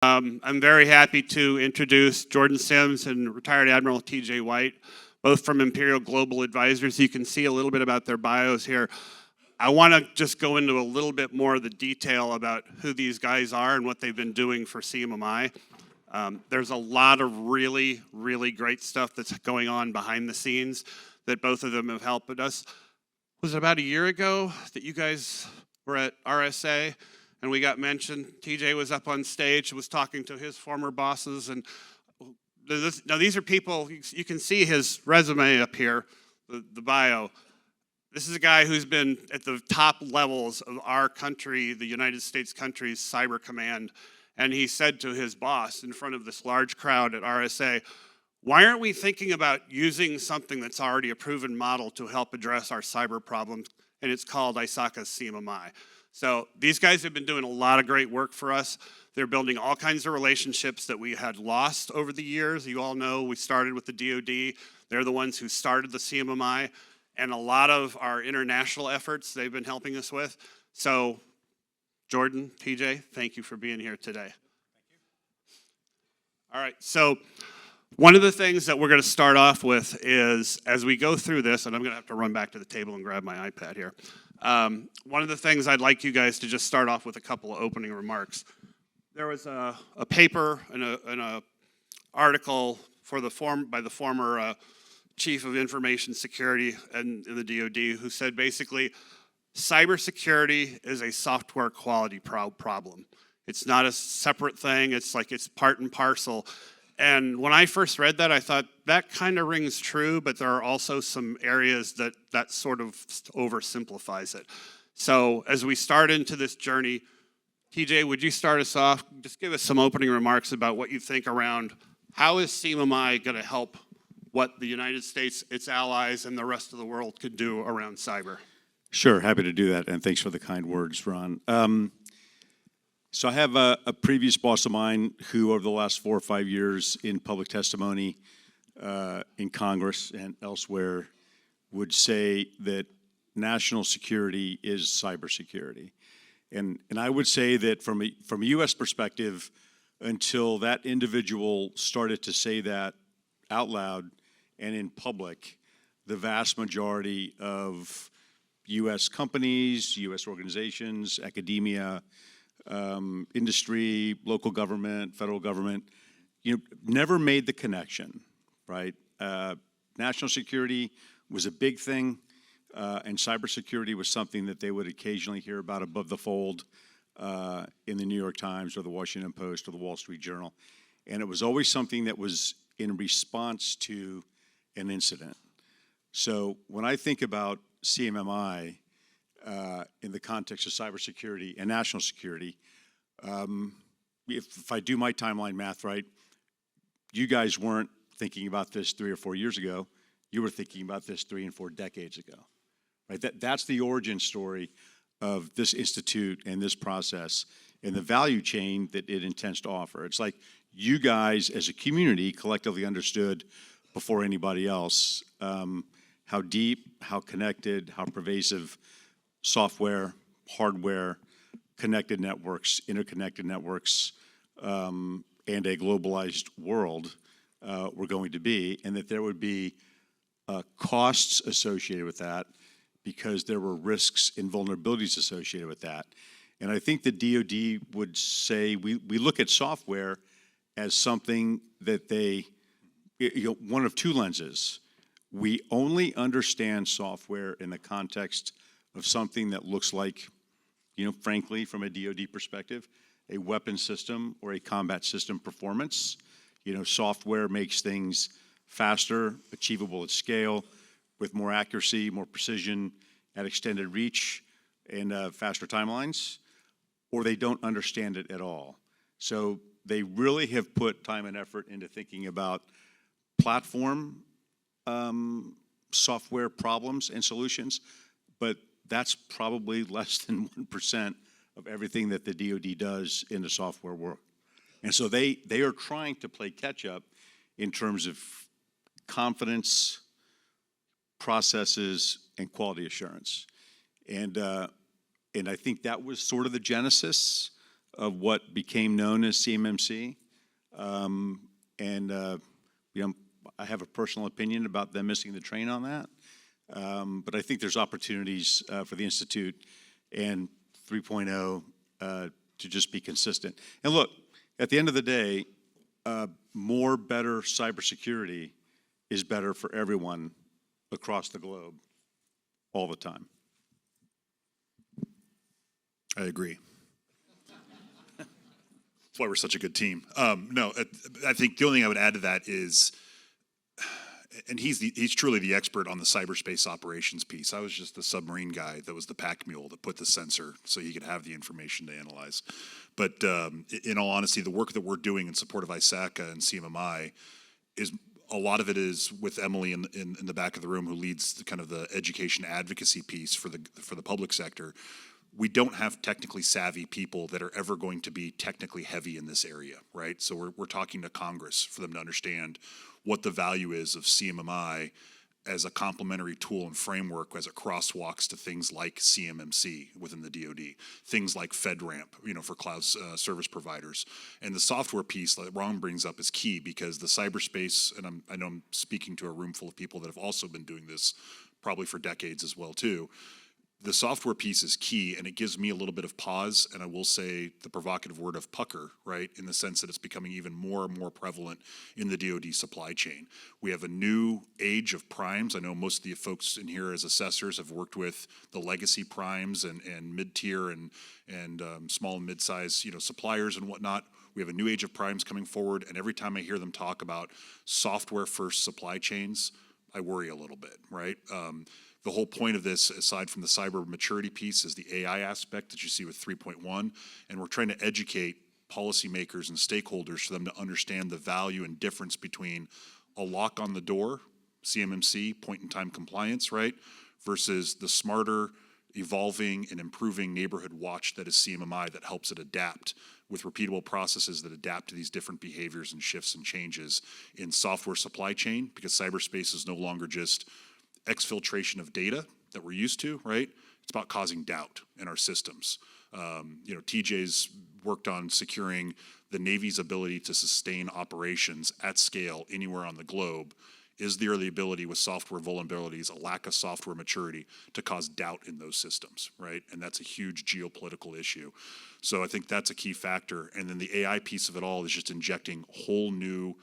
I'm very happy to introduce Jordan Sims and retired Admiral TJ White, both from Imperial Global Advisors. You can see a little bit about their bios here. I want to just go into a little bit more of the detail about who these guys are and what they've been doing for CMMI. There's a lot of really, really great stuff that's going on behind the scenes that both of them have helped us. Was it about a year ago that you guys were at RSA and we got mentioned? TJ was up on stage, was talking to his former bosses, and now these are people, you can see his resume up here, the bio. This is a guy who's been at the top levels of our country, the United States country's cyber command, and he said to his boss in front of this large crowd at RSA, why aren't we thinking about using something that's already a proven model to help address our cyber problems? And it's called ISACA's CMMI. So these guys have been doing a lot of great work for us. They're building all kinds of relationships that we had lost over the years. You all know we started with the DoD. They're the ones who started the CMMI. And a lot of our international efforts they've been helping us with. So Jordan, TJ, thank you for being here today. Thank you. All right, so one of the things that we're going to start off with is, as we go through this, and I'm going to have to run back to the table and grab my iPad here. One of the things I'd like you guys to just start off with a couple of opening remarks. There was a paper and an article by the former Chief of Information Security in the DoD who said basically, cybersecurity is a software quality problem. It's not a separate thing. It's like it's part and parcel. And when I first read that, I thought that kind of rings true, but there are also some areas that sort of oversimplifies it. So as we start into this journey, TJ, would you start us off? Just give us some opening remarks about what you think around how is CMMI going to help what the United States, its allies, and the rest of the world could do around cyber? Sure, happy to do that, and thanks for the kind words, Ron. So I have a previous boss of mine who, over the last 4 or 5 years in public testimony in Congress and elsewhere, would say that national security is cybersecurity. And I would say that from a U.S. perspective, until that individual started to say that out loud and in public, the vast majority of U.S. companies, U.S. organizations, academia, industry, local government, federal government, never made the connection, right? National security was a big thing, and cybersecurity was something that they would occasionally hear about above the fold in the New York Times or the Washington Post or the Wall Street Journal. And it was always something that was in response to an incident. So when I think about CMMI in the context of cybersecurity and national security, if I do my timeline math right, you guys weren't thinking about this 3 or 4 years ago. You were thinking about this 3 and 4 decades ago, right? That's the origin story of this institute and this process and the value chain that it intends to offer. It's like you guys as a community collectively understood before anybody else how deep, how connected, how pervasive software, hardware, connected networks, interconnected networks, and a globalized world were going to be, and that there would be costs associated with that because there were risks and vulnerabilities associated with that. And I think the DoD would say we look at software as something that one of two lenses. We only understand software in the context of something that looks like, frankly, from a DoD perspective, a weapon system or a combat system performance. Software makes things faster, achievable at scale, with more accuracy, more precision, at extended reach, and faster timelines, or they don't understand it at all. So they really have put time and effort into thinking about platform software problems and solutions, but that's probably less than 1% of everything that the DoD does in the software world. And so they are trying to play catch up in terms of confidence, processes, and quality assurance. And I think that was sort of the genesis what became known as CMMC. I have a personal opinion about them missing the train on that. But I think there's opportunities for the Institute and 3.0 to just be consistent. And look, at the end of the day, more better cybersecurity is better for everyone across the globe all the time. I agree. That's why we're such a good team. No, I think the only thing I would add to that is, and he's truly the expert on the cyberspace operations piece. I was just the submarine guy that was the pack mule that put the sensor so he could have the information to analyze. But in all honesty, the work that we're doing in support of ISACA and CMMI is a lot of it is with Emily in the back of the room, who leads the kind of the education advocacy piece for the public sector. We don't have technically savvy people that are ever going to be technically heavy in this area, right? So we're talking to Congress for them to understand what the value is of CMMI as a complementary tool and framework as it crosswalks to things like CMMC within the DoD, things like FedRAMP, for cloud service providers. And the software piece that Ron brings up is key, because the cyberspace, and I know I'm speaking to a room full of people that have also been doing this probably for decades as well too. The software piece is key, and it gives me a little bit of pause, and I will say the provocative word of pucker, right, in the sense that it's becoming even more and more prevalent in the DoD supply chain. We have a new age of primes. I know most of the folks in here as assessors have worked with the legacy primes and mid-tier and small and mid-size suppliers and whatnot. We have a new age of primes coming forward, and every time I hear them talk about software-first supply chains, I worry a little bit, right? The whole point of this, aside from the cyber maturity piece, is the AI aspect that you see with 3.1, and we're trying to educate policymakers and stakeholders for them to understand the value and difference between a lock on the door, CMMC, point-in-time compliance, right, versus the smarter, evolving, and improving neighborhood watch that is CMMI, that helps it adapt with repeatable processes that adapt to these different behaviors and shifts and changes in software supply chain, because cyberspace is no longer just exfiltration of data that we're used to, right? It's about causing doubt in our systems. TJ's worked on securing the Navy's ability to sustain operations at scale anywhere on the globe. Is there the ability with software vulnerabilities, a lack of software maturity, to cause doubt in those systems, right? And that's a huge geopolitical issue. So I think that's a key factor. And then the AI piece of it all is just injecting whole new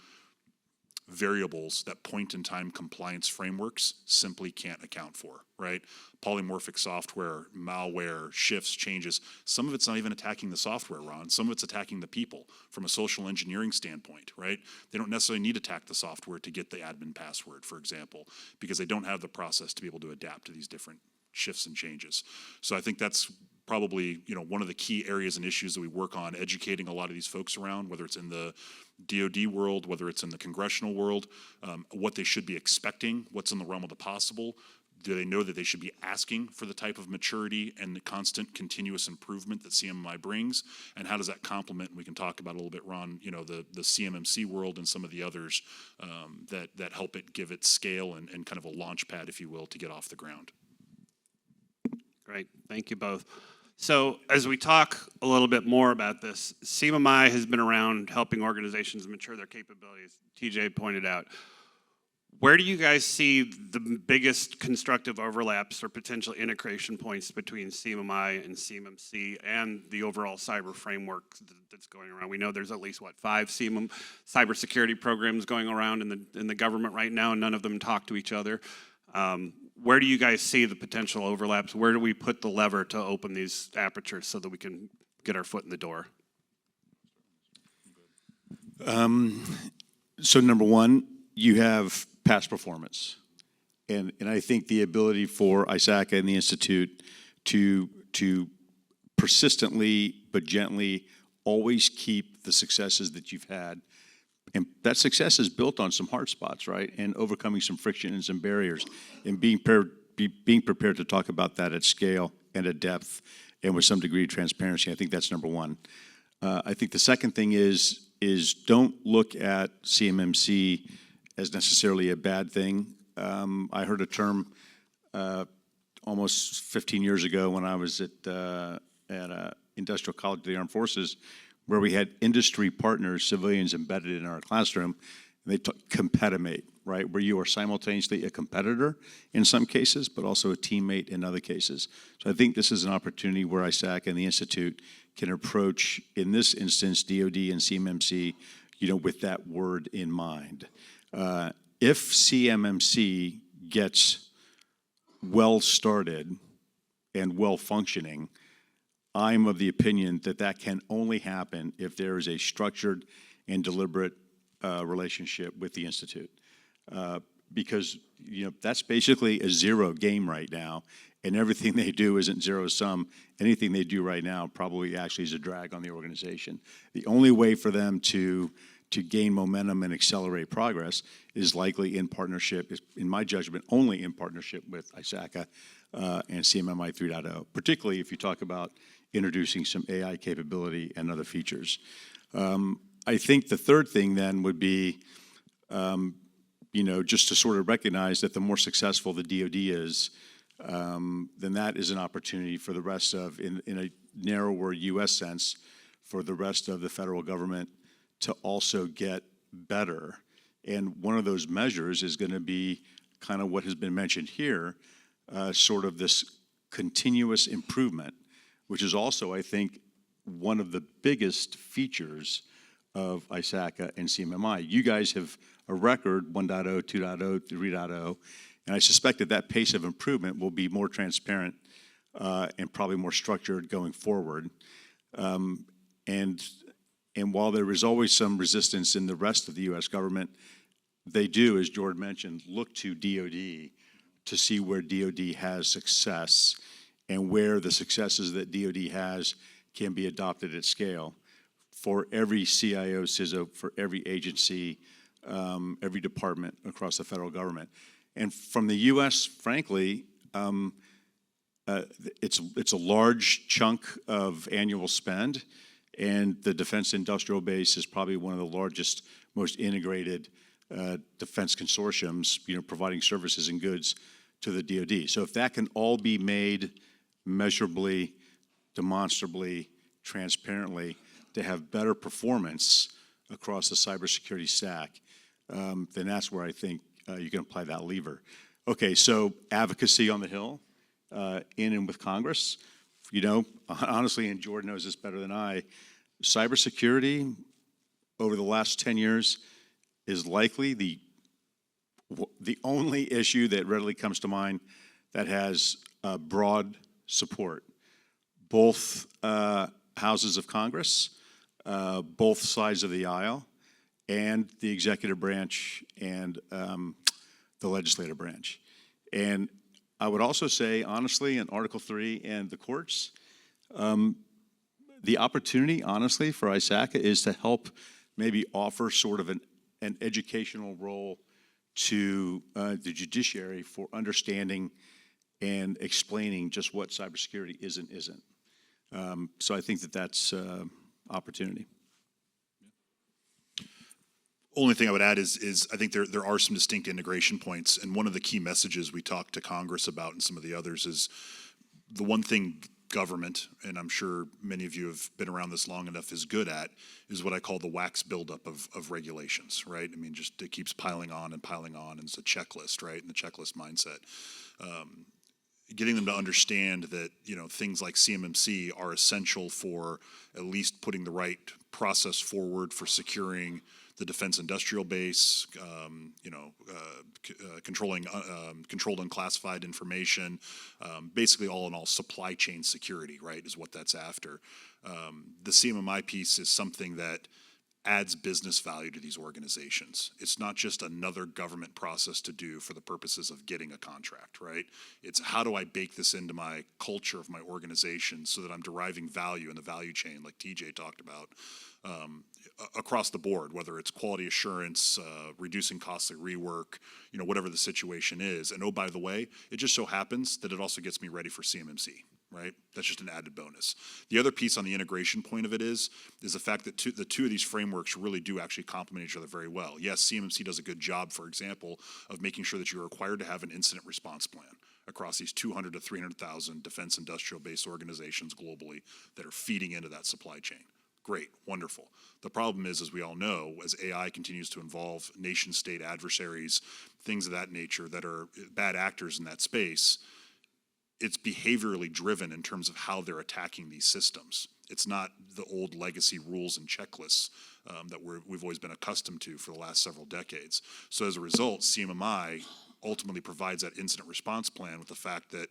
variables that point-in-time compliance frameworks simply can't account for, right? Polymorphic software, malware, shifts, changes. Some of it's not even attacking the software, Ron. Some of it's attacking the people from a social engineering standpoint, right? They don't necessarily need to attack the software to get the admin password, for example, because they don't have the process to be able to adapt to these different shifts and changes. So I think that's probably one of the key areas and issues that we work on, educating a lot of these folks around, whether it's in the DoD world, whether it's in the congressional world, what they should be expecting, what's in the realm of the possible. Do they know that they should be asking for the type of maturity and the constant continuous improvement that CMMI brings? And how does that complement, and we can talk about a little bit, Ron, the CMMC world and some of the others that help it give it scale and kind of a launch pad, if you will, to get off the ground. Great, thank you both. So as we talk a little bit more about this, CMMI has been around helping organizations mature their capabilities, TJ pointed out. Where do you guys see the biggest constructive overlaps or potential integration points between CMMI and CMMC and the overall cyber framework that's going around? We know there's at least, 5 cybersecurity programs going around in the government right now, and none of them talk to each other. Where do you guys see the potential overlaps? Where do we put the lever to open these apertures so that we can get our foot in the door? So number one, you have past performance. And I think the ability for ISACA and the Institute to persistently but gently always keep the successes that you've had. And that success is built on some hard spots, right? And overcoming some friction and some barriers, and being prepared to talk about that at scale and at depth and with some degree of transparency. I think that's number one. I think the second thing is don't look at CMMC as necessarily a bad thing. I heard a term almost 15 years ago when I was at Industrial College of the Armed Forces, where we had industry partners, civilians embedded in our classroom, and they took competiment, right, where you are simultaneously a competitor in some cases, but also a teammate in other cases. So I think this is an opportunity where ISAC and the Institute can approach, in this instance, DoD and CMMC, with that word in mind. If CMMC gets well started and well functioning, I'm of the opinion that that can only happen if there is a structured and deliberate relationship with the Institute. Because that's basically a zero game right now, and everything they do isn't zero sum. Anything they do right now probably actually is a drag on the organization. The only way for them to gain momentum and accelerate progress is likely in partnership, in my judgment, only in partnership with ISACA and CMMI 3.0, particularly if you talk about introducing some AI capability and other features. I think the third thing then would be, just to sort of recognize that the more successful the DoD is, then that is an opportunity for the rest of, in a narrower U.S. sense, for the rest of the federal government to also get better. And one of those measures is going to be kind of what has been mentioned here, sort of this continuous improvement, which is also, I think, one of the biggest features of ISACA and CMMI. You guys have a record 1.0, 2.0, 3.0, and I suspect that that pace of improvement will be more transparent and probably more structured going forward. And while there is always some resistance in the rest of the U.S. government, they do, as Jordan mentioned, look to DoD to see where DoD has success and where the successes that DoD has can be adopted at scale for every CIO, CISO, for every agency, every department across the federal government. And from the U.S., frankly, it's a large chunk of annual spend, and the defense industrial base is probably one of the largest, most integrated defense consortiums, providing services and goods to the DoD. So if that can all be made measurably, demonstrably, transparently, to have better performance across the cybersecurity stack, then that's where I think you can apply that lever. Okay, so advocacy on the Hill, in and with Congress. Honestly, and Jordan knows this better than I, cybersecurity over the last 10 years is likely the only issue that readily comes to mind that has broad support. Both houses of Congress, both sides of the aisle, and the executive branch and the legislative branch. And I would also say, honestly, in Article 3 and the courts, the opportunity, honestly, for ISACA is to help maybe offer sort of an educational role to the judiciary for understanding and explaining just what cybersecurity is and isn't. So I think that that's opportunity. Only thing I would add is I think there are some distinct integration points, and one of the key messages we talked to Congress about and some of the others is the one thing government, and I'm sure many of you have been around this long enough, is good at, is what I call the wax buildup of regulations, right? I mean, just it keeps piling on, and it's a checklist, right? And the checklist mindset. Getting them to understand that, things like CMMC are essential for at least putting the right process forward for securing the defense industrial base, controlling controlled unclassified information, basically all in all supply chain security, right, is what that's after. The CMMI piece is something that adds business value to these organizations. It's not just another government process to do for the purposes of getting a contract, right? It's how do I bake this into my culture of my organization so that I'm deriving value in the value chain, like TJ talked about, across the board, whether it's quality assurance, reducing costly rework, whatever the situation is. And oh, by the way, it just so happens that it also gets me ready for CMMC, right? That's just an added bonus. The other piece on the integration point of it is the fact that the two of these frameworks really do actually complement each other very well. Yes, CMMC does a good job, for example, of making sure that you are required to have an incident response plan, across these 200 to 300,000 defense industrial base organizations globally that are feeding into that supply chain. Great, wonderful. The problem is, as we all know, as AI continues to involve nation-state adversaries, things of that nature that are bad actors in that space, it's behaviorally driven in terms of how they're attacking these systems. It's not the old legacy rules and checklists that we've always been accustomed to for the last several decades. So as a result, CMMI ultimately provides that incident response plan with the fact that,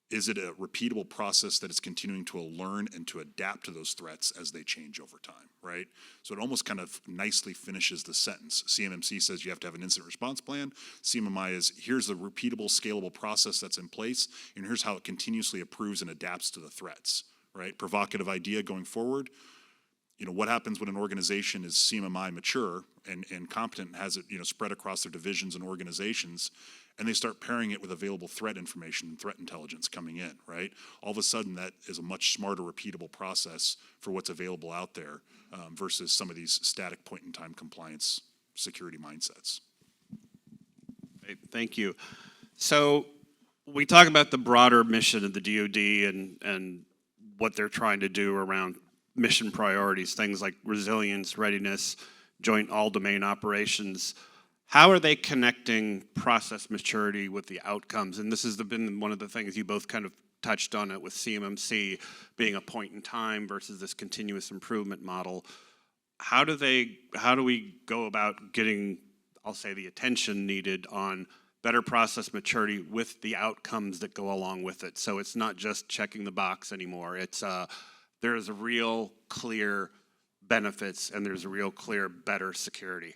is it a repeatable process that is continuing to learn and to adapt to those threats as they change over time, right? So it almost kind of nicely finishes the sentence. CMMC says you have to have an incident response plan. CMMI is, here's the repeatable, scalable process that's in place, and here's how it continuously improves and adapts to the threats, right? Provocative idea going forward. You know, what happens when an organization is CMMI mature and competent and has it, you know, spread across their divisions and organizations, and they start pairing it with available threat information and threat intelligence coming in, right? All of a sudden, that is a much smarter, repeatable process for what's available out there versus some of these static point-in-time compliance security mindsets. Great, thank you. So we talk about the broader mission of the DoD and what they're trying to do around mission priorities, things like resilience, readiness, joint all-domain operations. How are they connecting process maturity with the outcomes? And this has been one of the things you both kind of touched on it with CMMC being a point in time versus this continuous improvement model. How do we go about getting, I'll say, the attention needed on better process maturity with the outcomes that go along with it? So it's not just checking the box anymore. It's there's a real clear benefits and there's a real clear better security.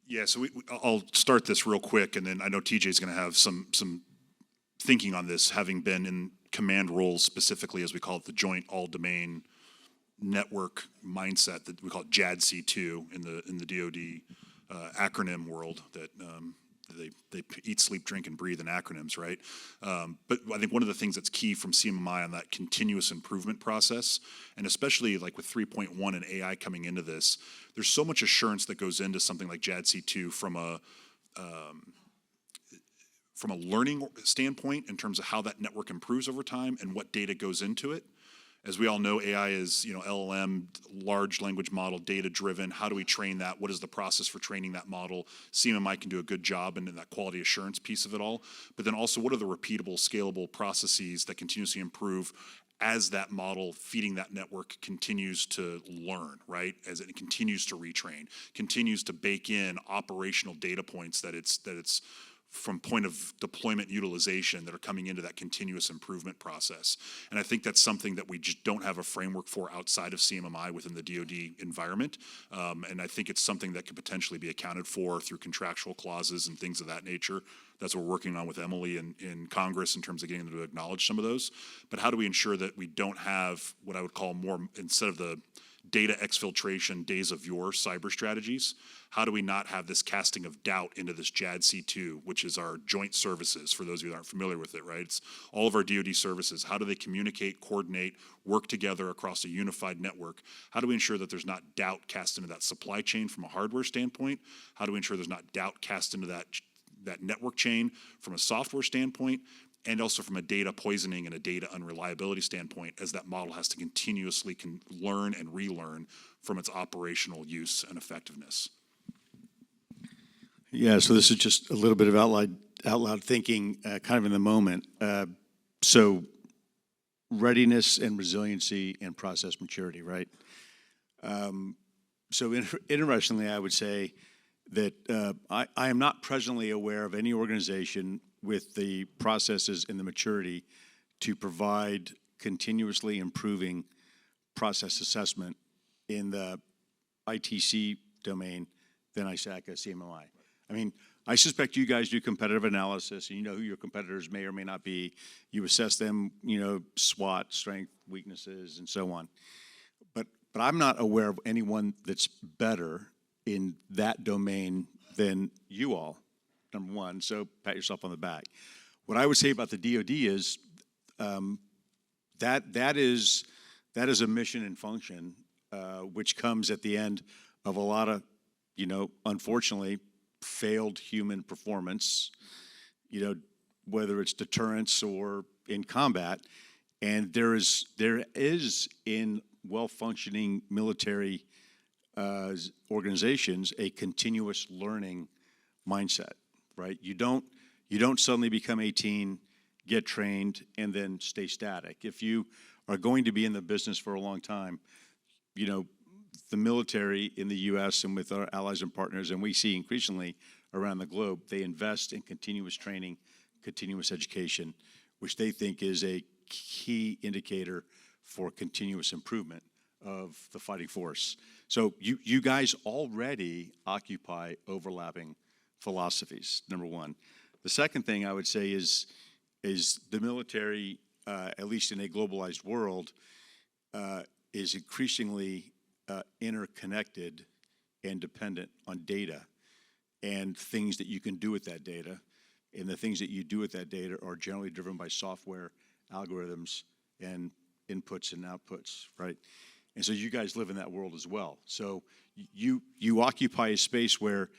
Yeah, so I'll start this real quick, and then I know TJ's going to have some thinking on this, having been in command roles specifically, as we call it, the Joint All-Domain Network mindset that we call it JADC2 in the DoD acronym world that they eat, sleep, drink, and breathe in acronyms, right? But I think one of the things that's key from CMMI on that continuous improvement process, and especially like with 3.1 and AI coming into this, there's so much assurance that goes into something like JADC2 from a learning standpoint in terms of how that network improves over time and what data goes into it. As we all know, AI is, you know, LLM, large language model, data-driven. How do we train that? What is the process for training that model? CMMI can do a good job in that quality assurance piece of it all. But then also, what are the repeatable, scalable processes that continuously improve as that model feeding that network continues to learn, right? As it continues to retrain, continues to bake in operational data points that it's from point of deployment utilization that are coming into that continuous improvement process. And I think that's something that we just don't have a framework for outside of CMMI within the DoD environment. And I think it's something that could potentially be accounted for through contractual clauses and things of that nature. That's what we're working on with Emily in Congress in terms of getting them to acknowledge some of those. But how do we ensure that we don't have what I would call more, instead of the data exfiltration, days of yore cyber strategies, how do we not have this casting of doubt into this JADC2, which is our joint services, for those of you that aren't familiar with it, right? It's all of our DoD services. How do they communicate, coordinate, work together across a unified network? How do we ensure that there's not doubt cast into that supply chain from a hardware standpoint? How do we ensure there's not doubt cast into that network chain from a software standpoint? And also from a data poisoning and a data unreliability standpoint, as that model has to continuously learn and relearn from its operational use and effectiveness. Yeah, so this is just a little bit of out loud thinking, kind of in the moment. So readiness and resiliency and process maturity, right? So interestingly, I would say that I am not presently aware of any organization with the processes and the maturity to provide continuously improving process assessment in the ITC domain than ISACA CMMI. I mean, I suspect you guys do competitive analysis, and you know who your competitors may or may not be. You assess them, you know, SWOT, strength, weaknesses, and so on. But I'm not aware of anyone that's better in that domain than you all. Number one, so pat yourself on the back. What I would say about the DoD is that is a mission and function which comes at the end of a lot of, you know, unfortunately, failed human performance. You know, whether it's deterrence or in combat. And there is in well-functioning military organizations a continuous learning mindset, right? You don't suddenly become 18, get trained, and then stay static. If you are going to be in the business for a long time, you know, the military in the U.S. and with our allies and partners, and we see increasingly around the globe, they invest in continuous training, continuous education, which they think is a key indicator for continuous improvement of the fighting force. So you guys already occupy overlapping philosophies, number one. The second thing I would say is the military, at least in a globalized world, is increasingly interconnected and dependent on data and things that you can do with that data. And the things that you do with that data are generally driven by software, algorithms, and inputs and outputs, right? And so you guys live in that world as well. So you occupy a space where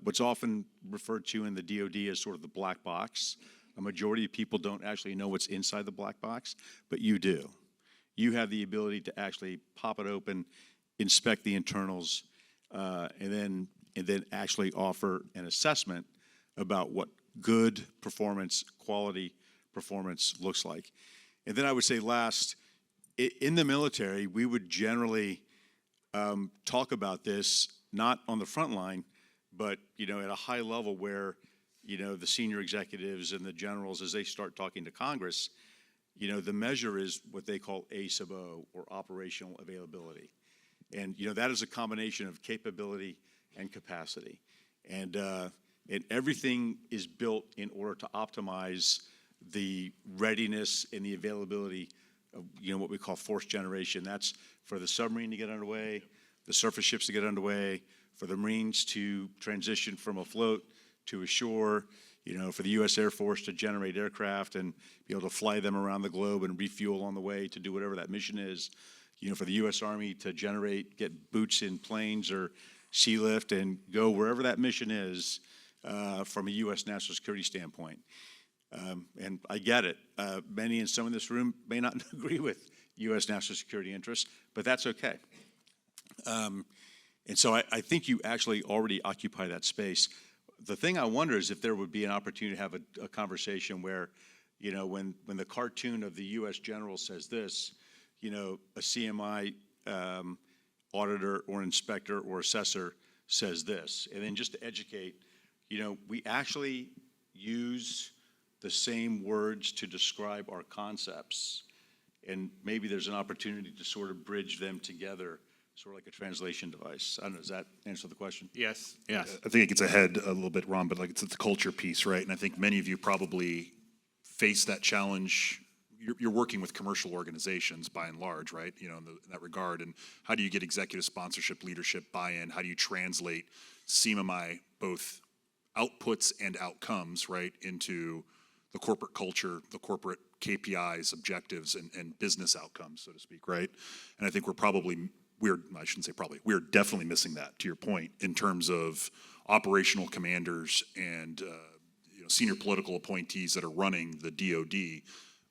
what's often referred to in the DoD as sort of the black box. A majority of people don't actually know what's inside the black box, but you do. You have the ability to actually pop it open, inspect the internals, and then actually offer an assessment about what good performance, quality performance looks like. And then I would say last, in the military, we would generally talk about this, not on the front line, but, you know, at a high level where, you know, the senior executives and the generals, as they start talking to Congress, you know, the measure is what they call A sub O, or operational availability. And, you know, that is a combination of capability and capacity. And everything is built in order to optimize the readiness and the availability of, you know, what we call force generation. That's for the submarine to get underway, the surface ships to get underway, for the Marines to transition from afloat to ashore, you know, for the U.S. Air Force to generate aircraft and be able to fly them around the globe and refuel on the way to do whatever that mission is, you know, for the U.S. Army to get boots in planes or sea lift and go wherever that mission is from a U.S. national security standpoint. And I get it. Many in some in this room may not agree with U.S. national security interests, but that's okay. And so I think you actually already occupy that space. The thing I wonder is if there would be an opportunity to have a conversation where, you know, when the cartoon of the U.S. general says this, you know, a CMI auditor or inspector or assessor says this. And then just to educate, you know, we actually use the same words to describe our concepts. And maybe there's an opportunity to sort of bridge them together, sort of like a translation device. I don't know, does that answer the question? Yes, yes. I think it gets ahead a little bit, Ron, but like it's the culture piece, right? And I think many of you probably face that challenge. You're working with commercial organizations by and large, right? You know, in that regard. And how do you get executive sponsorship, leadership, buy-in? How do you translate CMMI, both outputs and outcomes, right, into the corporate culture, the corporate KPIs, objectives, and business outcomes, so to speak, right? And I think I shouldn't say probably, we're definitely missing that, to your point, in terms of operational commanders and you know, senior political appointees that are running the DoD,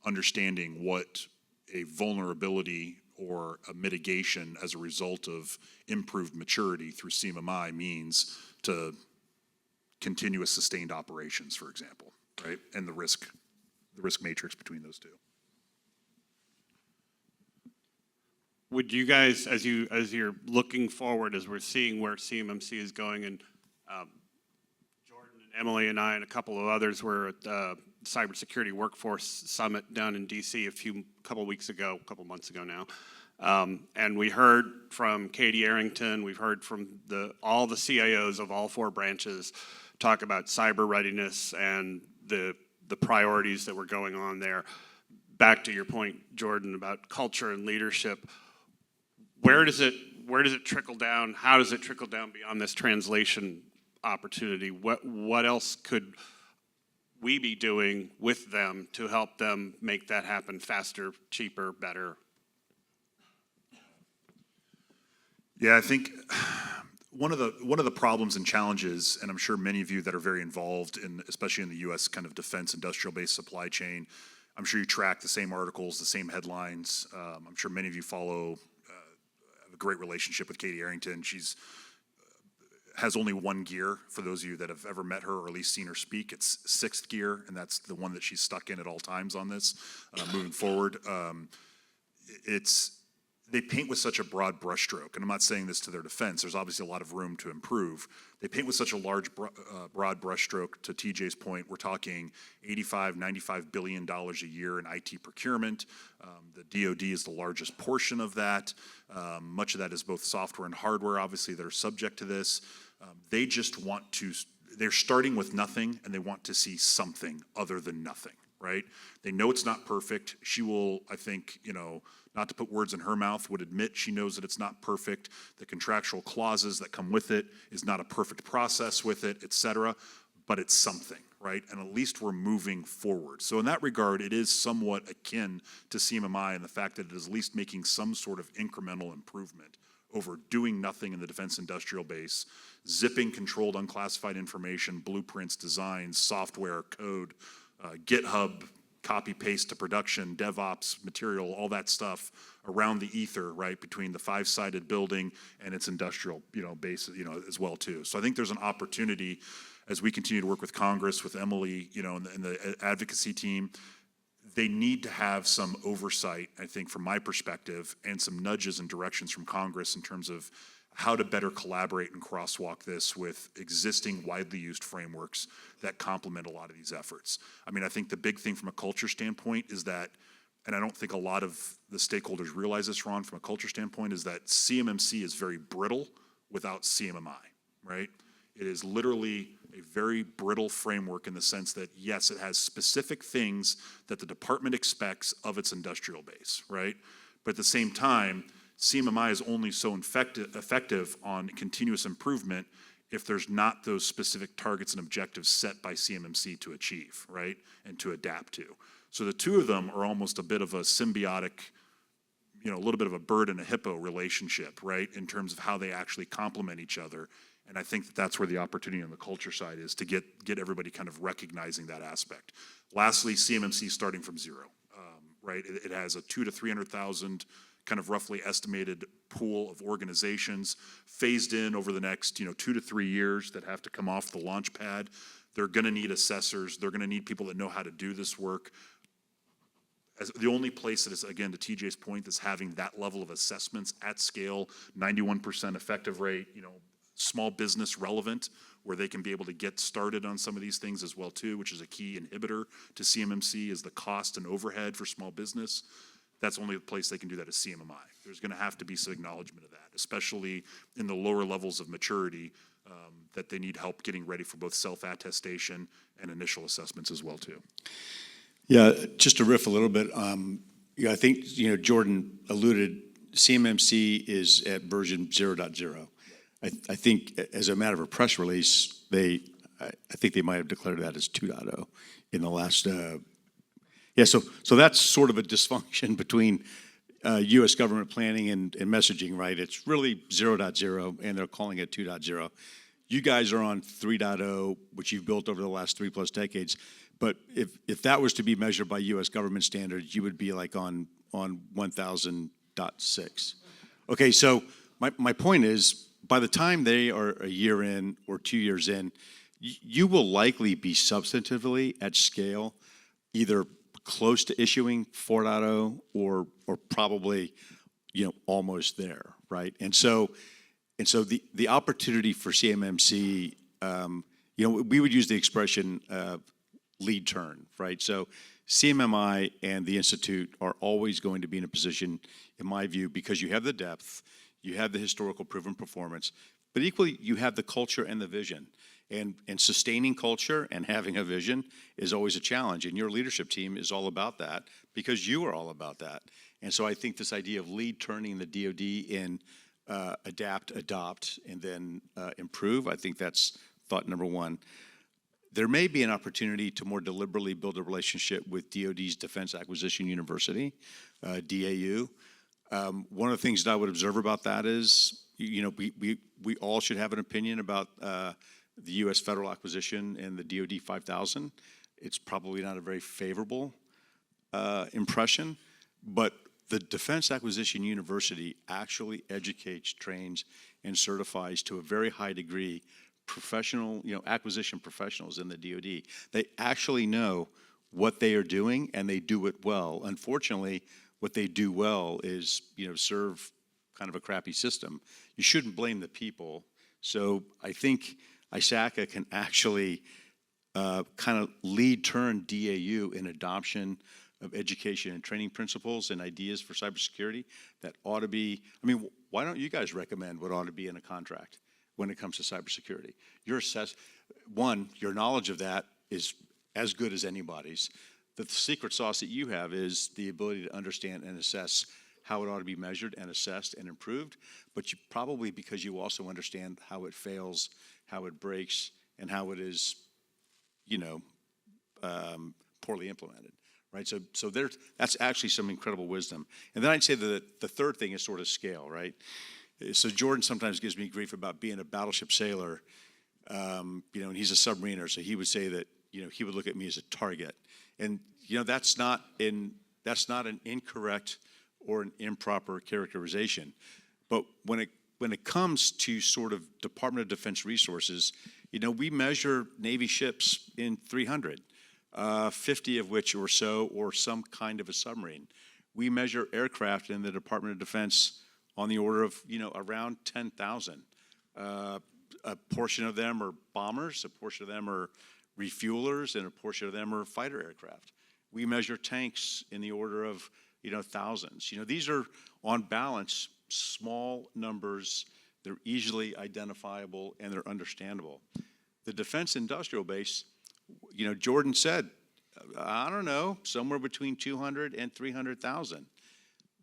understanding what a vulnerability or a mitigation as a result of improved maturity through CMMI means to continuous sustained operations, for example, right? And the risk matrix between those two. Would you guys, as you're looking forward, as we're seeing where CMMC is going, and Jordan and Emily and I and a couple of others were at the Cybersecurity Workforce Summit down in DC a couple months ago now, and we heard from Katie Arrington, we've heard from all the CIOs of all four branches talk about cyber readiness and the priorities that were going on there. Back to your point, Jordan, about culture and leadership. Where does it trickle down? How does it trickle down beyond this translation opportunity? What else could we be doing with them to help them make that happen faster, cheaper, better? Yeah, I think one of the problems and challenges, and I'm sure many of you that are very involved in, especially in the U.S. kind of defense industrial-based supply chain, I'm sure you track the same articles, the same headlines. I'm sure many of you follow, have a great relationship with Katie Arrington. She's has only one gear. For those of you that have ever met her or at least seen her speak, it's sixth gear, and that's the one that she's stuck in at all times on this. Moving forward, they paint with such a broad brushstroke, and I'm not saying this to their defense. There's obviously a lot of room to improve. They paint with such a large, broad brushstroke. To TJ's point, we're talking $85 billion a year in IT procurement. The DoD is the largest portion of that. Much of that is both software and hardware, obviously, that are subject to this. They just want to, they're starting with nothing, and they want to see something other than nothing, right? They know it's not perfect. She will, I think, not to put words in her mouth, would admit she knows that it's not perfect. The contractual clauses that come with it is not a perfect process with it, et cetera, but it's something, right? And at least we're moving forward. So in that regard, it is somewhat akin to CMMI in the fact that it is at least making some sort of incremental improvement over doing nothing in the defense industrial base, zipping controlled unclassified information, blueprints, designs, software, code, GitHub, copy paste to production, DevOps material, all that stuff around the ether, right, between the five-sided building and its industrial, base, as well too. So I think there's an opportunity as we continue to work with Congress, with Emily, and the advocacy team. They need to have some oversight, I think, from my perspective, and some nudges and directions from Congress in terms of how to better collaborate and crosswalk this with existing widely used frameworks that complement a lot of these efforts. I mean, I think the big thing from a culture standpoint is that, and I don't think a lot of the stakeholders realize this, Ron, from a culture standpoint, is that CMMC is very brittle without CMMI, right? It is literally a very brittle framework in the sense that, yes, it has specific things that the department expects of its industrial base, right? But at the same time, CMMI is only so effective on continuous improvement if there's not those specific targets and objectives set by CMMC to achieve, right, and to adapt to. So the two of them are almost a bit of a symbiotic, a little bit of a bird and a hippo relationship, right, in terms of how they actually complement each other. And I think that's where the opportunity on the culture side is to get everybody kind of recognizing that aspect. Lastly, CMMC starting from zero, right? It has a 200,000 to 300,000 kind of roughly estimated pool of organizations phased in over the next 2 to 3 years that have to come off the launch pad. They're going to need assessors. They're going to need people that know how to do this work. As the only place that is, again, to TJ's point, that's having that level of assessments at scale, 91% effective rate, small business relevant, where they can be able to get started on some of these things as well too, which is a key inhibitor to CMMC, is the cost and overhead for small business. That's only the place they can do that is CMMI. There's going to have to be some acknowledgement of that, especially in the lower levels of maturity, that they need help getting ready for both self-attestation and initial assessments as well too. Yeah, just to riff a little bit, I think, Jordan alluded, CMMC is at version 0.0. I think as a matter of a press release, I think they might have declared that as 2.0 in the last, so that's sort of a dysfunction between U.S. government planning and messaging, right? It's really 0.0, and they're calling it 2.0. You guys are on 3.0, which you've built over the last 3+ decades. But if that was to be measured by U.S. government standards, you would be like on 1,000.6. Okay, so my point is, by the time they are a year in or 2 years in, you will likely be substantively at scale, either close to issuing 4.0 or probably almost there, right? And so the opportunity for CMMC, we would use the expression lead turn, right? So CMMI and the Institute are always going to be in a position, in my view, because you have the depth, you have the historical proven performance, but equally you have the culture and the vision. And sustaining culture and having a vision is always a challenge. And your leadership team is all about that because you are all about that. And so I think this idea of lead turning the DoD in adapt, adopt, and then improve, I think that's thought number one. There may be an opportunity to more deliberately build a relationship with DoD's Defense Acquisition University, DAU. One of the things that I would observe about that is we all should have an opinion about the U.S. federal acquisition and the DoD 5000. It's probably not a very favorable impression, but the Defense Acquisition University actually educates, trains, and certifies to a very high degree professional, acquisition professionals in the DoD. They actually know what they are doing, and they do it well. Unfortunately, what they do well is, serve kind of a crappy system. You shouldn't blame the people. So I think ISACA can actually kind of lead turn DAU in adoption of education and training principles and ideas for cybersecurity that ought to be, why don't you guys recommend what ought to be in a contract when it comes to cybersecurity? Your knowledge of that is as good as anybody's. The secret sauce that you have is the ability to understand and assess how it ought to be measured and assessed and improved, but you probably, because you also understand how it fails, how it breaks, and how it is, poorly implemented, right? So that's actually some incredible wisdom. And then I'd say that the third thing is sort of scale, right? So Jordan sometimes gives me grief about being a battleship sailor, and he's a submariner, so he would say that, he would look at me as a target. And, that's not an incorrect or an improper characterization. But when it comes to sort of Department of Defense resources, we measure Navy ships in 300, 50 of which or so, or some kind of a submarine. We measure aircraft in the Department of Defense on the order of, around 10,000. A portion of them are bombers, a portion of them are refuelers, and a portion of them are fighter aircraft. We measure tanks in the order of, thousands. These are, on balance, small numbers. They're easily identifiable, and they're understandable. The defense industrial base, Jordan said, I don't know, somewhere between 200 and 300,000.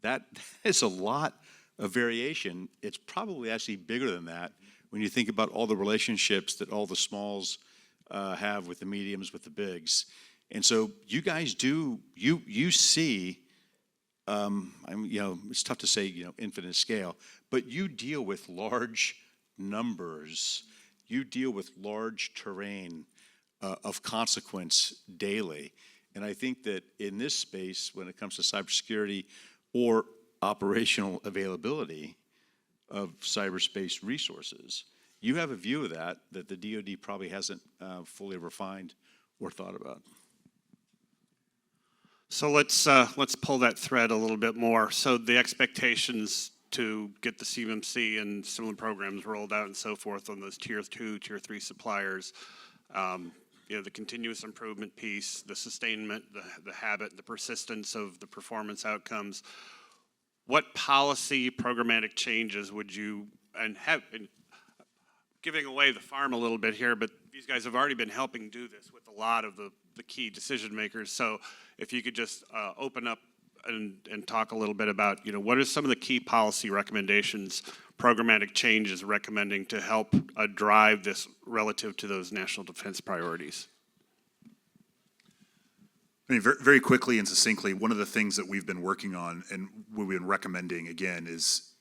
That is a lot of variation. It's probably actually bigger than that when you think about all the relationships that all the smalls have with the mediums, with the bigs. And so you guys do, you see, it's tough to say, infinite scale, but you deal with large numbers. You deal with large terrain of consequence daily. And I think that in this space, when it comes to cybersecurity or operational availability of cyberspace resources, you have a view of that the DoD probably hasn't fully refined or thought about. So let's pull that thread a little bit more. So the expectations to get the CMMC and similar programs rolled out and so forth on those tier 2, tier 3 suppliers, the continuous improvement piece, the sustainment, the habit, the persistence of the performance outcomes. What policy programmatic changes would you, and giving away the farm a little bit here, but these guys have already been helping do this with a lot of the key decision makers. So if you could just open up and talk a little bit about, what are some of the key policy recommendations, programmatic changes recommending to help drive this relative to those national defense priorities? Very, very quickly and succinctly, one of the things that we've been working on and what we've been recommending, again, is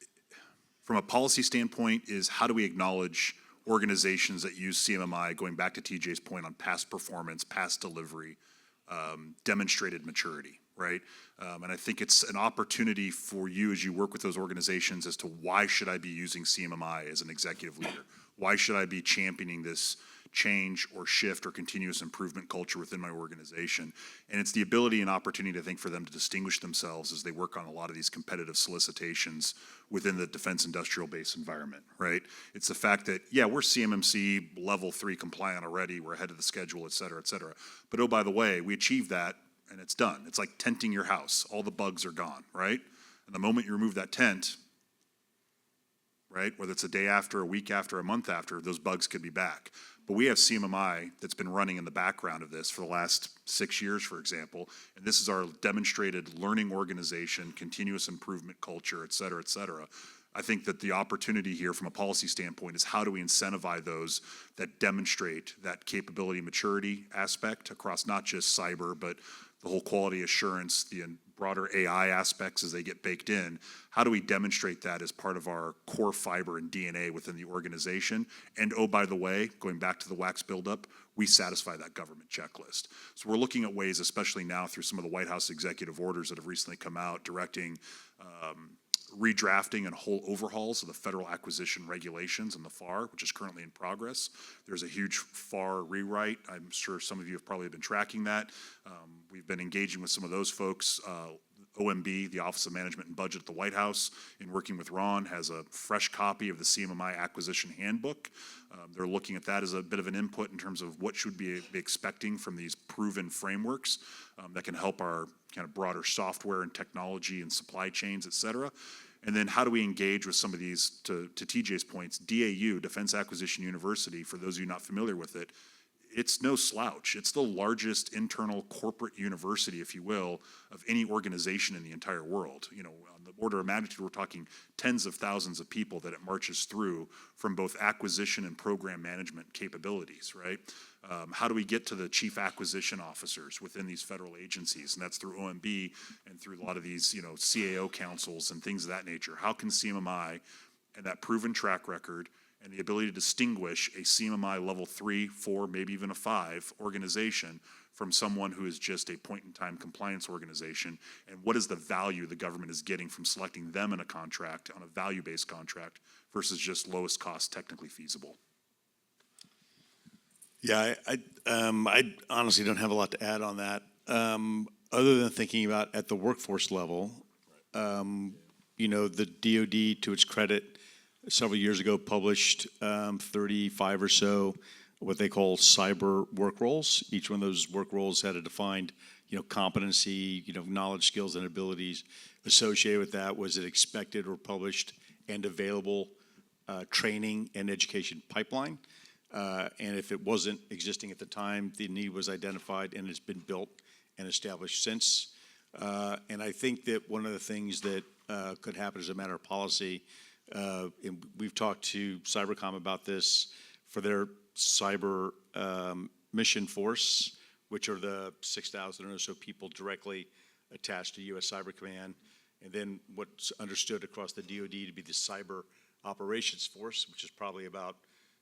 from a policy standpoint, is how do we acknowledge organizations that use CMMI, going back to TJ's point on past performance, past delivery, demonstrated maturity, right? And I think it's an opportunity for you as you work with those organizations as to why should I be using CMMI as an executive leader? Why should I be championing this change or shift or continuous improvement culture within my organization? And it's the ability and opportunity, I think, for them to distinguish themselves as they work on a lot of these competitive solicitations within the defense industrial base environment, right? It's the fact that, yeah, we're CMMC level 3 compliant already, we're ahead of the schedule, et cetera, but oh, by the way, we achieved that and it's done. It's like tenting your house. All the bugs are gone, right? And the moment you remove that tent, right, whether it's a day after, a week after, a month after, those bugs could be back. But we have CMMI that's been running in the background of this for the last 6 years, for example, and this is our demonstrated learning organization, continuous improvement culture, et cetera, et cetera. I think that the opportunity here from a policy standpoint is how do we incentivize those that demonstrate that capability maturity aspect across not just cyber, but the whole quality assurance, the broader AI aspects as they get baked in, how do we demonstrate that as part of our core fiber and DNA within the organization? And oh, by the way, going back to the wax buildup, we satisfy that government checklist. So we're looking at ways, especially now through some of the White House executive orders that have recently come out, directing redrafting and whole overhauls of the federal acquisition regulations in the FAR, which is currently in progress. There's a huge FAR rewrite. I'm sure some of you have probably been tracking that. We've been engaging with some of those folks. OMB, the Office of Management and Budget at the White House, in working with Ron, has a fresh copy of the CMMI Acquisition Handbook. They're looking at that as a bit of an input in terms of what should we be expecting from these proven frameworks that can help our kind of broader software and technology and supply chains, et cetera. And then how do we engage with some of these, to TJ's points, DAU, Defense Acquisition University, for those of you not familiar with it, it's no slouch. It's the largest internal corporate university, if you will, of any organization in the entire world. You know, on the order of magnitude, we're talking tens of thousands of people that it marches through from both acquisition and program management capabilities, right? How do we get to the chief acquisition officers within these federal agencies? And that's through OMB and through a lot of these, you know, CAO councils and things of that nature. How can CMMI and that proven track record and the ability to distinguish a CMMI level 3, 4, maybe even a 5 organization from someone who is just a point-in-time compliance organization, and what is the value the government is getting from selecting them in a contract, on a value-based contract, versus just lowest cost, technically feasible? Yeah, I honestly don't have a lot to add on that, other than thinking about at the workforce level. You know, the DoD, to its credit, several years ago published 35 or so what they call cyber work roles. Each one of those work roles had a defined, you know, competency, you know, knowledge, skills, and abilities associated with that. Was it expected or published and available training and education pipeline? And if it wasn't existing at the time, the need was identified and it's been built and established since. And I think that one of the things that could happen as a matter of policy, and we've talked to Cybercom about this, for their cyber mission force, which are the 6,000 or so people directly attached to U.S. Cyber Command, and then what's understood across the DoD to be the Cyber Operations Force, which is probably about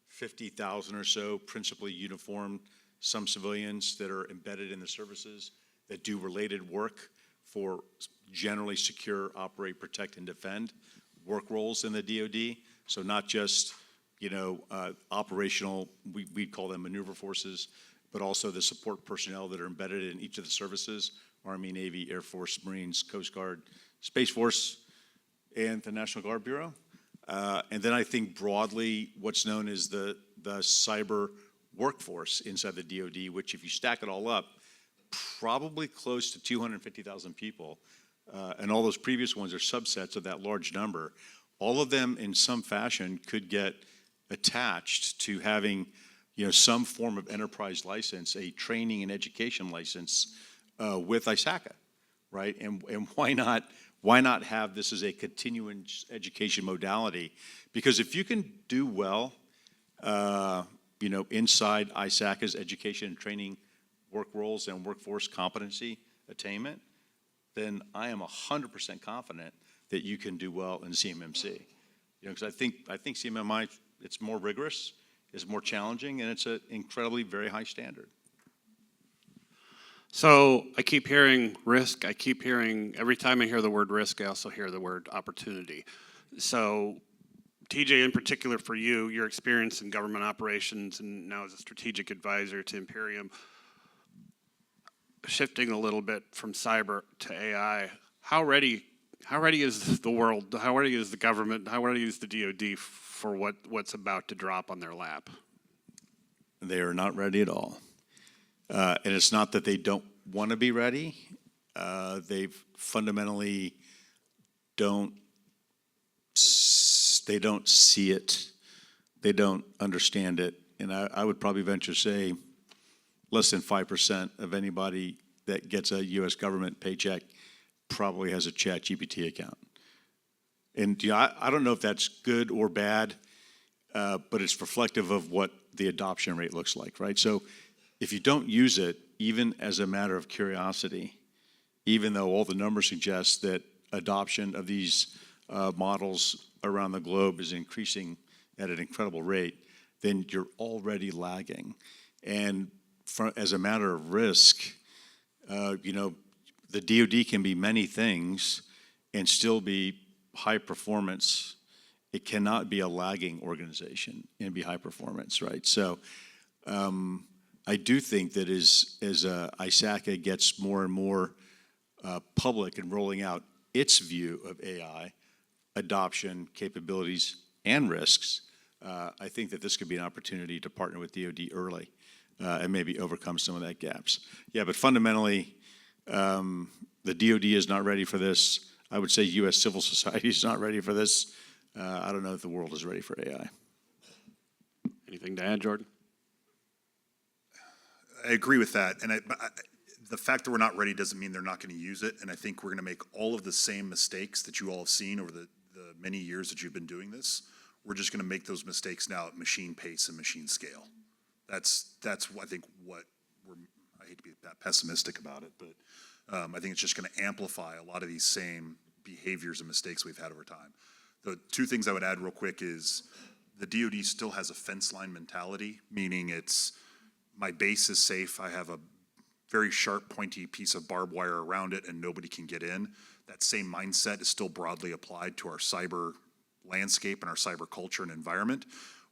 50,000 or so, principally uniformed, some civilians that are embedded in the services that do related work for generally secure, operate, protect, and defend work roles in the DoD. So not just, you know, operational, we call them maneuver forces, but also the support personnel that are embedded in each of the services: Army, Navy, Air Force, Marines, Coast Guard, Space Force, and the National Guard Bureau. And then I think broadly what's known as the cyber workforce inside the DoD, which if you stack it all up, probably close to 250,000 people. And all those previous ones are subsets of that large number. All of them in some fashion could get attached to having, you know, some form of enterprise license, a training and education license with ISACA, right? And why not have this as a continuing education modality? Because if you can do well, you know, inside ISACA's education and training work roles and workforce competency attainment, then I am 100% confident that you can do well in CMMC. You know, because I think CMMI, it's more rigorous, it's more challenging, and it's an incredibly very high standard. So I keep hearing risk. I keep hearing, every time I hear the word risk, I also hear the word opportunity. So TJ, in particular for you, your experience in government operations and now as a strategic advisor to Imperium, shifting a little bit from cyber to AI, how ready is the world, how ready is the government, how ready is the DoD for what's about to drop on their lap? They are not ready at all. And it's not that they don't want to be ready. They fundamentally don't see it. They don't understand it. And I would probably venture to say less than 5% of anybody that gets a U.S. government paycheck probably has a ChatGPT account. And you know, I don't know if that's good or bad, but it's reflective of what the adoption rate looks like, right? So if you don't use it, even as a matter of curiosity, even though all the numbers suggest that adoption of these models around the globe is increasing at an incredible rate, then you're already lagging. And as a matter of risk, the DoD can be many things and still be high performance. It cannot be a lagging organization and be high performance, right? So I do think that as ISACA gets more and more public and rolling out its view of AI, adoption, capabilities, and risks, I think that this could be an opportunity to partner with DoD early and maybe overcome some of that gaps. Yeah, but fundamentally, the DoD is not ready for this. I would say U.S. civil society is not ready for this. I don't know if the world is ready for AI. Anything to add, Jordan? I agree with that, and the fact that we're not ready doesn't mean they're not going to use it, and I think we're going to make all of the same mistakes that you all have seen over the many years that you've been doing this. We're just going to make those mistakes now at machine pace and machine scale. That's I think what I hate to be that pessimistic about it, but I think it's just going to amplify a lot of these same behaviors and mistakes we've had over time. The two things I would add real quick is the DoD still has a fence line mentality, meaning it's my base is safe. I have a very sharp, pointy piece of barbed wire around it, and nobody can get in. That same mindset is still broadly applied to our cyber landscape and our cyber culture and environment.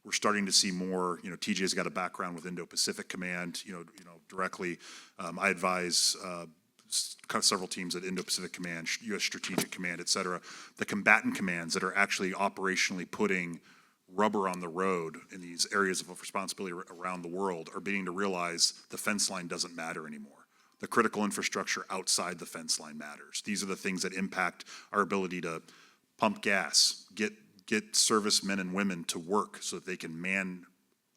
We're starting to see more. TJ's got a background with Indo-Pacific Command. Directly, I advise several teams at Indo-Pacific Command, U.S. Strategic Command, et cetera. The combatant commands that are actually operationally putting rubber on the road in these areas of responsibility around the world are beginning to realize the fence line doesn't matter anymore. The critical infrastructure outside the fence line matters. These are the things that impact our ability to pump gas, get servicemen and women to work so that they can man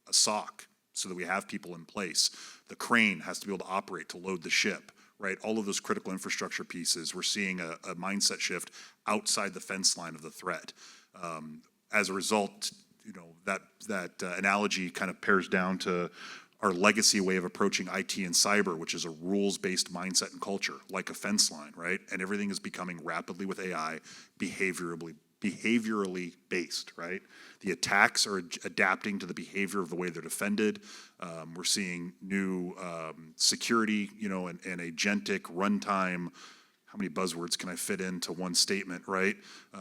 a SOC, so that we have people in place. The crane has to be able to operate to load the ship, right? All of those critical infrastructure pieces, we're seeing a mindset shift outside the fence line of the threat. As a result, that analogy kind of pairs down to our legacy way of approaching IT and cyber, which is a rules-based mindset and culture, like a fence line, right? And everything is becoming rapidly with AI behaviorally based, right? The attacks are adapting to the behavior of the way they're defended. We're seeing new security, and agentic runtime. How many buzzwords can I fit into one statement, right?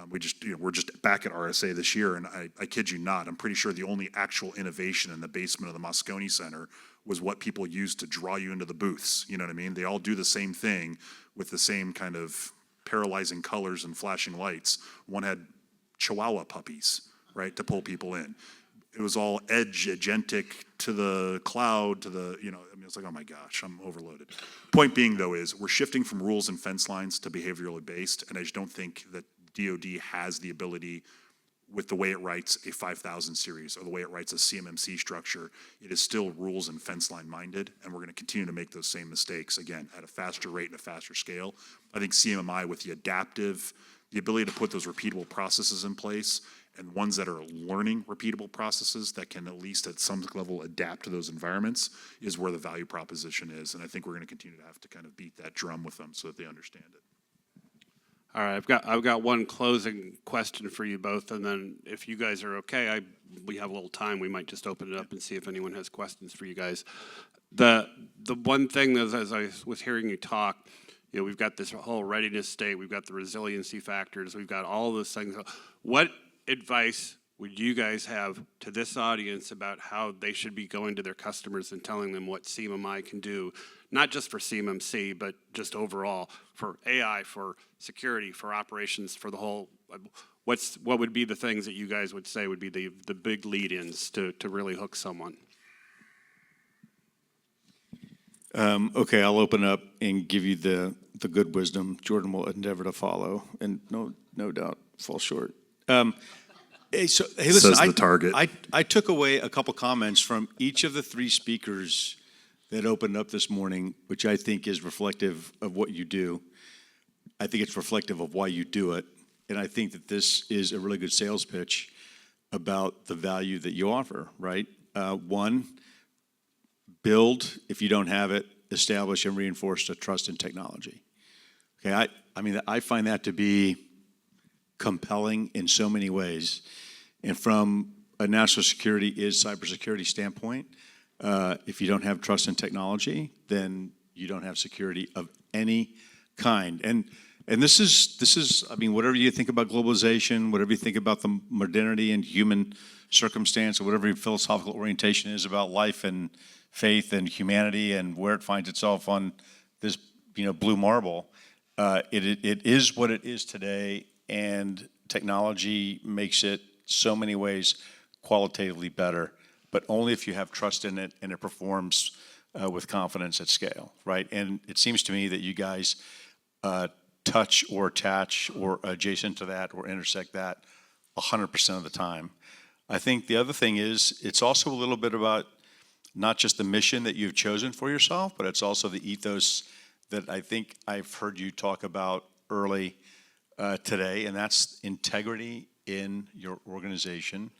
We're just back at RSA this year, and I kid you not, I'm pretty sure the only actual innovation in the basement of the Moscone Center was what people used to draw you into the booths. You know what I mean? They all do the same thing with the same kind of paralyzing colors and flashing lights. One had Chihuahua puppies, right, to pull people in. It was all edge agentic to the cloud, it's like, oh my gosh, I'm overloaded. Point being, though, is we're shifting from rules and fence lines to behaviorally based, and I just don't think that DoD has the ability, with the way it writes a 5000 series or the way it writes a CMMC structure, it is still rules and fence line minded, and we're going to continue to make those same mistakes, again, at a faster rate and a faster scale. I think CMMI, with the ability to put those repeatable processes in place, and ones that are learning repeatable processes that can at least at some level adapt to those environments, is where the value proposition is. And I think we're going to continue to have to kind of beat that drum with them so that they understand it. All right, I've got one closing question for you both, and then if you guys are okay, we have a little time. We might just open it up and see if anyone has questions for you guys. The one thing that, as I was hearing you talk, we've got this whole readiness state, we've got the resiliency factors, we've got all those things. What advice would you guys have to this audience about how they should be going to their customers and telling them what CMMI can do, not just for CMMC, but just overall for AI, for security, for operations, for the whole? What would be the things that you guys would say would be the big lead-ins to really hook someone? Okay, I'll open up and give you the good wisdom. Jordan will endeavor to follow, and no doubt fall short. Hey, listen, Says the target. I took away a couple comments from each of the three speakers that opened up this morning, which I think is reflective of what you do. I think it's reflective of why you do it, and I think that this is a really good sales pitch about the value that you offer, right? One, build, if you don't have it, establish and reinforce the trust in technology. Okay, I mean, I find that to be compelling in so many ways. And from a national security is cybersecurity standpoint, if you don't have trust in technology, then you don't have security of any kind. And this is, I mean, whatever you think about globalization, whatever you think about the modernity and human circumstance, or whatever your philosophical orientation is about life and faith and humanity and where it finds itself on this, blue marble, it is what it is today, and technology makes it so many ways qualitatively better, but only if you have trust in it and it performs with confidence at scale, right? And it seems to me that you guys touch or attach or adjacent to that or intersect that 100% of the time. I think the other thing is it's also a little bit about not just the mission that you've chosen for yourself, but it's also the ethos that I think I've heard you talk about early today, and that's integrity in your organization,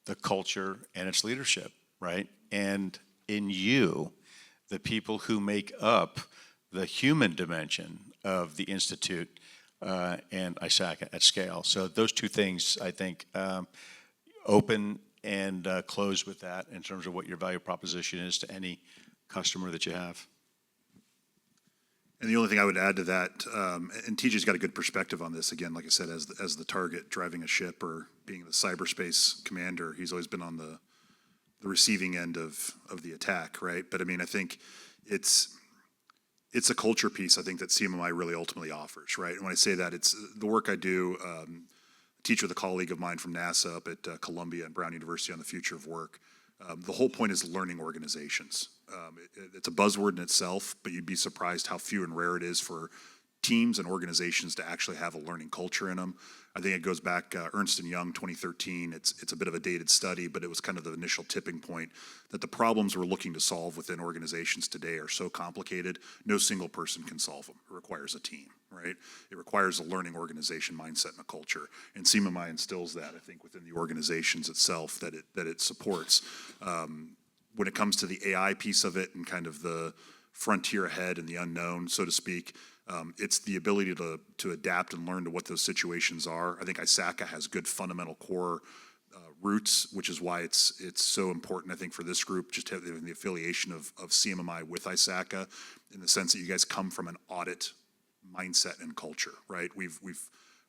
the culture, and its leadership, right? And in you, the people who make up the human dimension of the Institute and ISACA at scale. So those two things, I think, open and close with that in terms of what your value proposition is to any customer that you have. And the only thing I would add to that, and TJ's got a good perspective on this, again, like I said, as the target driving a ship or being the cyberspace commander, he's always been on the receiving end of the attack, right? But I mean, I think it's a culture piece, I think, that CMMI really ultimately offers, right? And when I say that, it's the work I do, a teacher with a colleague of mine from NASA up at Columbia and Brown University on the future of work. The whole point is learning organizations. It's a buzzword in itself, but you'd be surprised how few and rare it is for teams and organizations to actually have a learning culture in them. I think it goes back, Ernst & Young, 2013. It's a bit of a dated study, but it was kind of the initial tipping point that the problems we're looking to solve within organizations today are so complicated, no single person can solve them. It requires a team, right? It requires a learning organization mindset and a culture. And CMMI instills that, I think, within the organizations itself that it supports. When it comes to the AI piece of it and kind of the frontier ahead and the unknown, so to speak, it's the ability to adapt and learn to what those situations are. I think ISACA has good fundamental core roots, which is why it's so important, I think, for this group, just having the affiliation of CMMI with ISACA, in the sense that you guys come from an audit mindset and culture, right? We've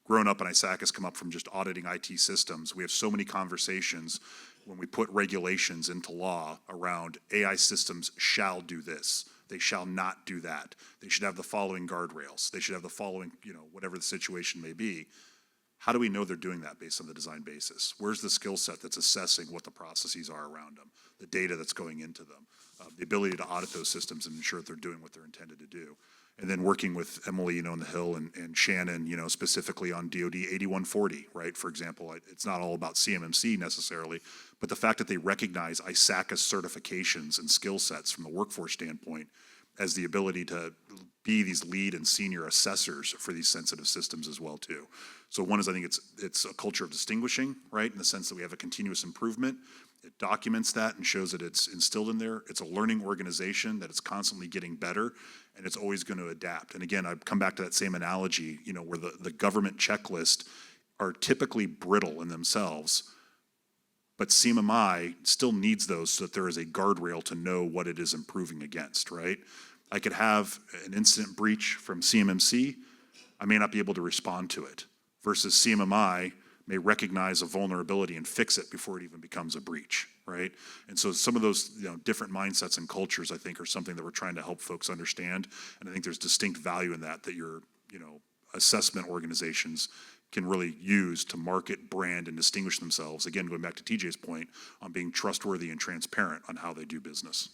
grown up, and ISACA's come up from just auditing IT systems. We have so many conversations when we put regulations into law around AI systems shall do this. They shall not do that. They should have the following guardrails. They should have the following, whatever the situation may be. How do we know they're doing that based on the design basis? Where's the skill set that's assessing what the processes are around them, the data that's going into them, the ability to audit those systems and ensure that they're doing what they're intended to do? And then working with Emily, in the Hill and Shannon, specifically on DoD 8140, right? For example, it's not all about CMMC necessarily, but the fact that they recognize ISACA certifications and skill sets from the workforce standpoint as the ability to be these lead and senior assessors for these sensitive systems as well too. So one is, I think it's a culture of distinguishing, right? In the sense that we have a continuous improvement. It documents that and shows that it's instilled in there. It's a learning organization that it's constantly getting better, and it's always going to adapt. And again, I come back to that same analogy, where the government checklist are typically brittle in themselves, but CMMI still needs those so that there is a guardrail to know what it is improving against, right? I could have an incident breach from CMMC. I may not be able to respond to it, versus CMMI may recognize a vulnerability and fix it before it even becomes a breach, right? And so some of those different mindsets and cultures, I think, are something that we're trying to help folks understand. And I think there's distinct value in that your assessment organizations can really use to market, brand, and distinguish themselves. Again, going back to TJ's point on being trustworthy and transparent on how they do business.